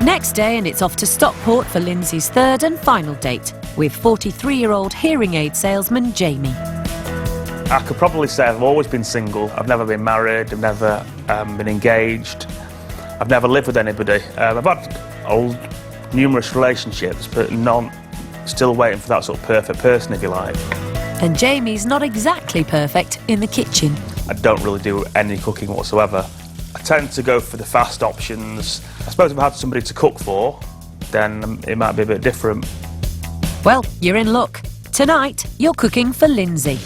Next day and it's off to Stockport for Lindsay's third and final date with 43-year-old hearing aid salesman Jamie. I could probably say I've always been single. I've never been married, I've never been engaged, I've never lived with anybody. I've had numerous relationships, but none, still waiting for that sort of perfect person, if you like. And Jamie's not exactly perfect in the kitchen. I don't really do any cooking whatsoever. I tend to go for the fast options. I suppose if I had somebody to cook for, then it might be a bit different. Well, you're in luck. Tonight, you're cooking for Lindsay.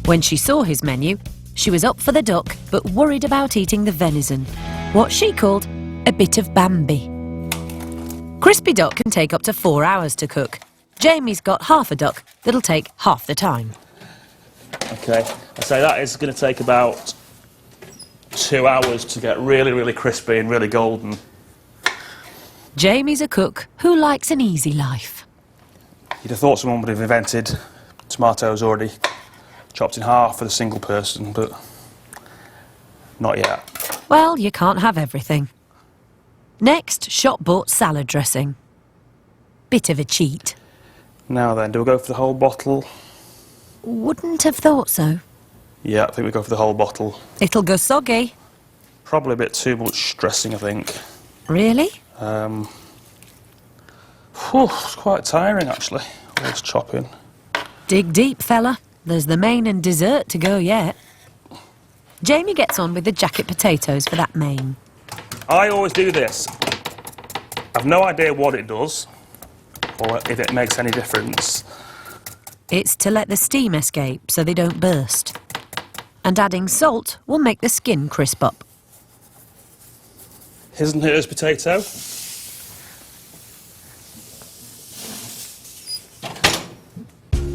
When she saw his menu, she was up for the duck, but worried about eating the venison. What she called a bit of Bambi. Crispy duck can take up to 4 hours to cook. Jamie's got half a duck that'll take half the time. Okay, I'd say that is going to take about 2 hours to get really, really crispy and really golden. Jamie's a cook who likes an easy life. You'd have thought someone would have invented tomatoes already chopped in half for the single person, but not yet. Well, you can't have everything. Next, shop-bought salad dressing. Bit of a cheat. Now then, do we go for the whole bottle? Wouldn't have thought so. Yeah, I think we go for the whole bottle. It'll go soggy. Probably a bit too much dressing, I think. Really? It's quite tiring, actually, all this chopping. Dig deep, fella. There's the main and dessert to go yet. Jamie gets on with the jacket potatoes for that main. I always do this. I've no idea what it does, or if it makes any difference. It's to let the steam escape so they don't burst. And adding salt will make the skin crisp up. His and hers potato.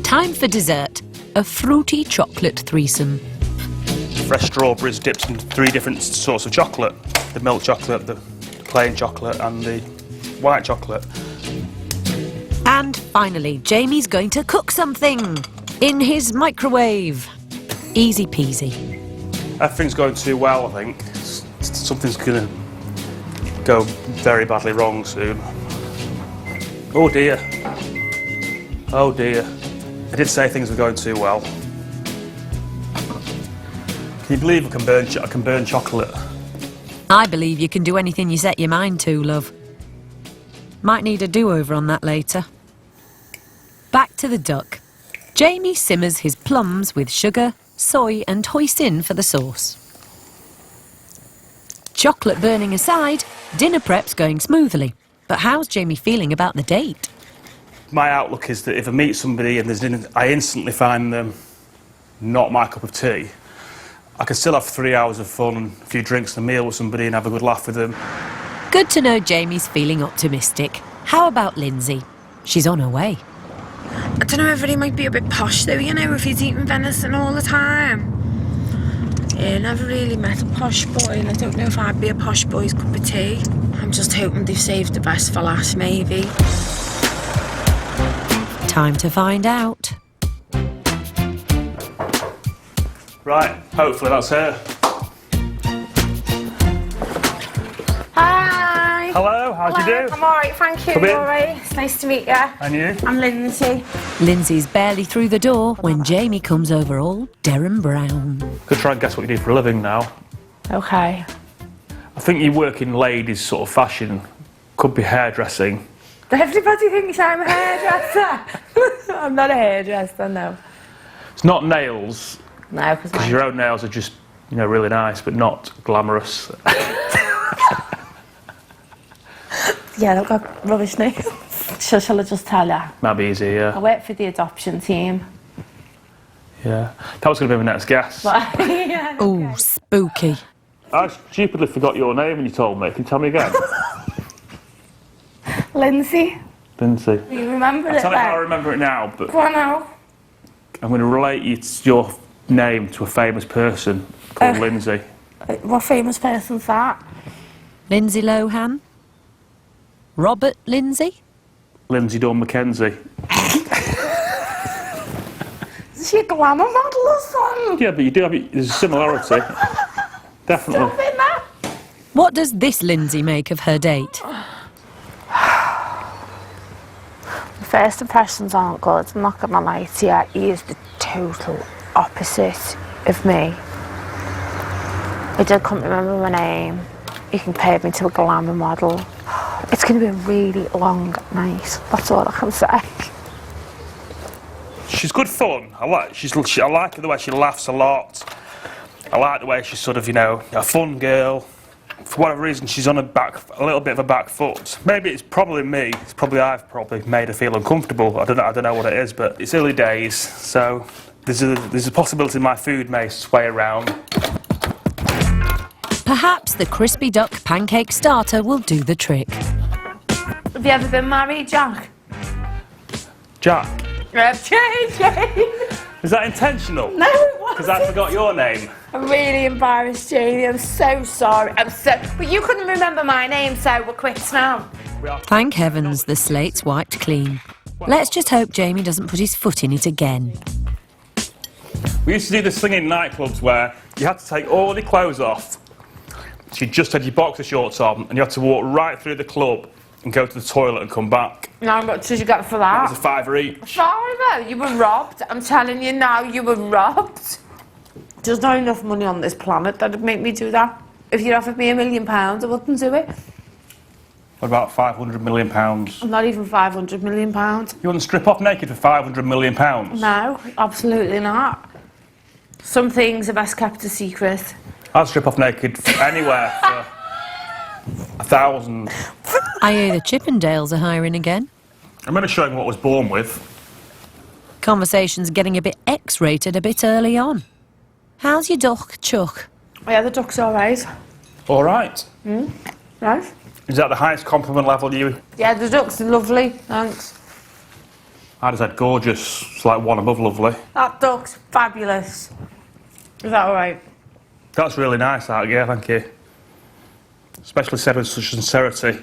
Time for dessert. A fruity chocolate threesome. Fresh strawberries dipped in 3 different sorts of chocolate. The milk chocolate, the plain chocolate and the white chocolate. And finally, Jamie's going to cook something in his microwave. Easy peasy. Everything's going too well, I think. Something's going to go very badly wrong soon. Oh dear. Oh dear. I did say things were going too well. Can you believe I can burn chocolate? I believe you can do anything you set your mind to, love. Might need a do-over on that later. Back to the duck. Jamie simmers his plums with sugar, soy and hoisin for the sauce. Chocolate burning aside, dinner prep's going smoothly. But how's Jamie feeling about the date? My outlook is that if I meet somebody and there's dinner, I instantly find them not my cup of tea. I can still have 3 hours of fun and a few drinks and a meal with somebody and have a good laugh with them. Good to know Jamie's feeling optimistic. How about Lindsay? She's on her way. I don't know whether he might be a bit posh though, you know, if he's eating venison all the time. Yeah, never really met a posh boy, and I don't know if I'd be a posh boy's cup of tea. I'm just hoping they've saved the best for last, maybe. Time to find out. Right, hopefully that's her. Hi! Hello, how'd you do? I'm alright, thank you. Come in. Alright, it's nice to meet you. And you? I'm Lindsay. Lindsay's barely through the door when Jamie comes over all Derren Brown. Could try and guess what you do for a living now. Okay. I think you work in ladies' sort of fashion. Could be hairdressing. Everybody thinks I'm a hairdresser. I'm not a hairdresser, no. It's not nails, No, because your own nails are just, you know, really nice, but not glamorous. yeah, they've got rubbish nails. Shall I just tell you? Might be easy, I yeah. work for the adoption team. Yeah. That was going to be my next guess. Yeah, Ooh, spooky. I stupidly forgot your name when you told me. Can you tell me again? Lindsay. Lindsay. You remember it Tell me how I then? remember it now, but Go on now. I'm going to relate your name to a famous person called Lindsay. What famous person's that? Lindsay Lohan? Robert Lindsay? Lindsay Dawn McKenzie. Is she a glamour model or something? Yeah, but you do have there's a similarity. Definitely. Stop it, Matt. What does this Lindsay make of her date? First impressions aren't good, I'm not gonna lie to you. He is the total opposite of me. I don't can't remember my name. He compared me to a glamour model. It's gonna be a really long night, that's all I can say. She's good fun. I like the way she laughs a lot. I like the way she's sort of, a fun girl. For whatever reason, she's on a little bit of a back foot. Maybe it's probably me. I've probably made her feel uncomfortable. I don't know what it is, but it's early days, so there's a possibility my food may sway around. Perhaps the crispy duck pancake starter will do the trick. Have you ever been married, Jack? Jack, JJ! is that intentional? No, it wasn't. Because I forgot your name. I'm really embarrassed, Jamie. I'm so sorry. But you couldn't remember my name, so we're quits now. Thank heavens the slate's wiped clean. Let's just hope Jamie doesn't put his foot in it again. We used to do this thing in nightclubs where you had to take all your clothes off. So you just had your boxer shorts on, and you had to walk right through the club and go to the toilet and come back. How much did you get for that? It was £5 each. Fiver? You were robbed. I'm telling you now, you were robbed. There's not enough money on this planet that'd make me do that. If you offered me £1 million, I wouldn't do it. What about £500 million? Not even £500 million. You wouldn't strip off naked for £500 million? No, absolutely not. Some things are best kept a secret. I'd strip off naked anywhere for 1,000. I hear the Chippendales are hiring again. I'm going to show him what I was born with. Conversation's getting a bit X-rated a bit early on. How's your duck, Chuck? Yeah, the duck's all right. All right. Right? Is that the highest compliment level you... Yeah, the duck's lovely, thanks. I just said gorgeous. It's like one above lovely. That duck's fabulous. Is that all right? That's really nice, that, yeah, thank you. Especially said with such sincerity.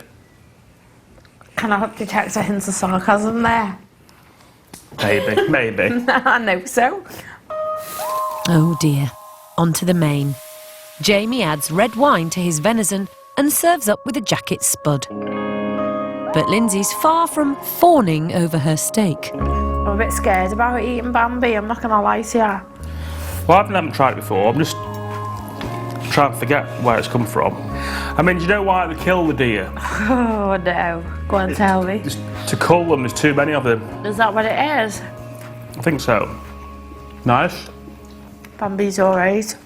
Can I detect a hint of sarcasm there? Maybe. I know so. Oh dear. On to the main. Jamie adds red wine to his venison and serves up with a jacket spud. But Lindsay's far from fawning over her steak. I'm a bit scared about eating Bambi, I'm not going to lie to you. Well, I haven't tried it before. I'm just trying to forget where it's come from. I mean, do you know why they kill the deer? Oh no, go on, tell me. It's to cull them, there's too many of them. Is that what it is? I think so. Nice. Bambi's alright.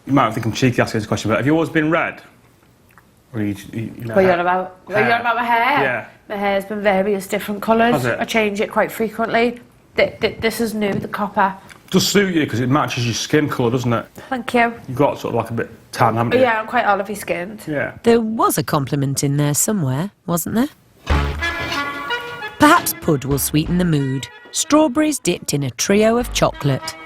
You might think I'm cheeky asking this question, but have you always been red? Or you know, What are you on about? What are you on about my hair? Yeah. My hair's been various different colours. Has it? I change it quite frequently. This is new, the copper. It does suit you because it matches your skin colour, doesn't it? Thank you. You've got sort of like a bit tan, haven't you? Yeah, I'm quite olivey skinned. Yeah. There was a compliment in there somewhere, wasn't there? Perhaps Pud will sweeten the mood. Strawberries dipped in a trio of chocolate.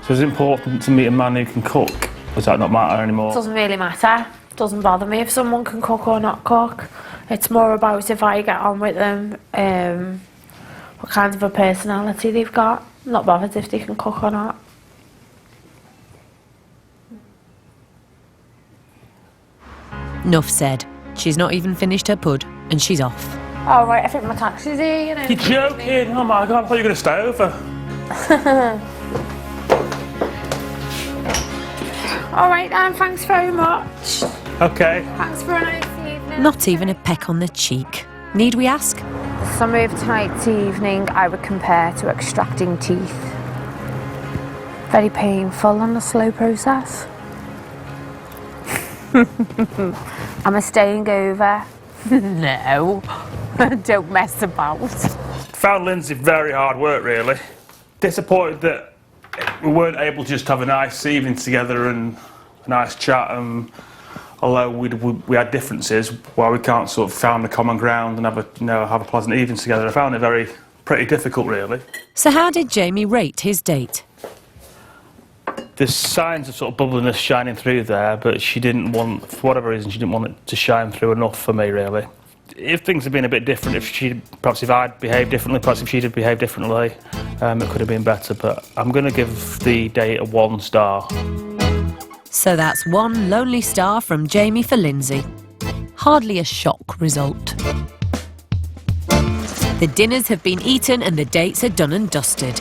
So is it important to meet a man who can cook? Or does that not matter anymore? Doesn't really matter. Doesn't bother me if someone can cook or not cook. It's more about if I get on with them, what kind of a personality they've got. I'm not bothered if they can cook or not. Enough said. She's not even finished her pud, and she's off. Oh right, I think my taxi's here, you know. You're joking? Oh my god, I thought you were going to stay over. Alright then, thanks very much. Okay. Thanks for a nice evening. Not even a peck on the cheek. Need we ask? The summary of tonight's evening I would compare to extracting teeth. Very painful and a slow process. Am I staying over? No. Don't mess about. Found Lindsay very hard work, really. Disappointed that we weren't able to just have a nice evening together and a nice chat. Although we had differences, where we can't sort of find a common ground and have a pleasant evening together. I found it pretty difficult, really. So how did Jamie rate his date? There's signs of sort of bubbliness shining through there, but she didn't want, for whatever reason, she didn't want it to shine through enough for me, really. If things had been a bit different, perhaps if I'd behaved differently, perhaps if she'd have behaved differently, it could have been better. But I'm going to give the date a 1 star. So that's 1 lonely star from Jamie for Lindsay. hardly a shock result. The dinners have been eaten and the dates are done and dusted.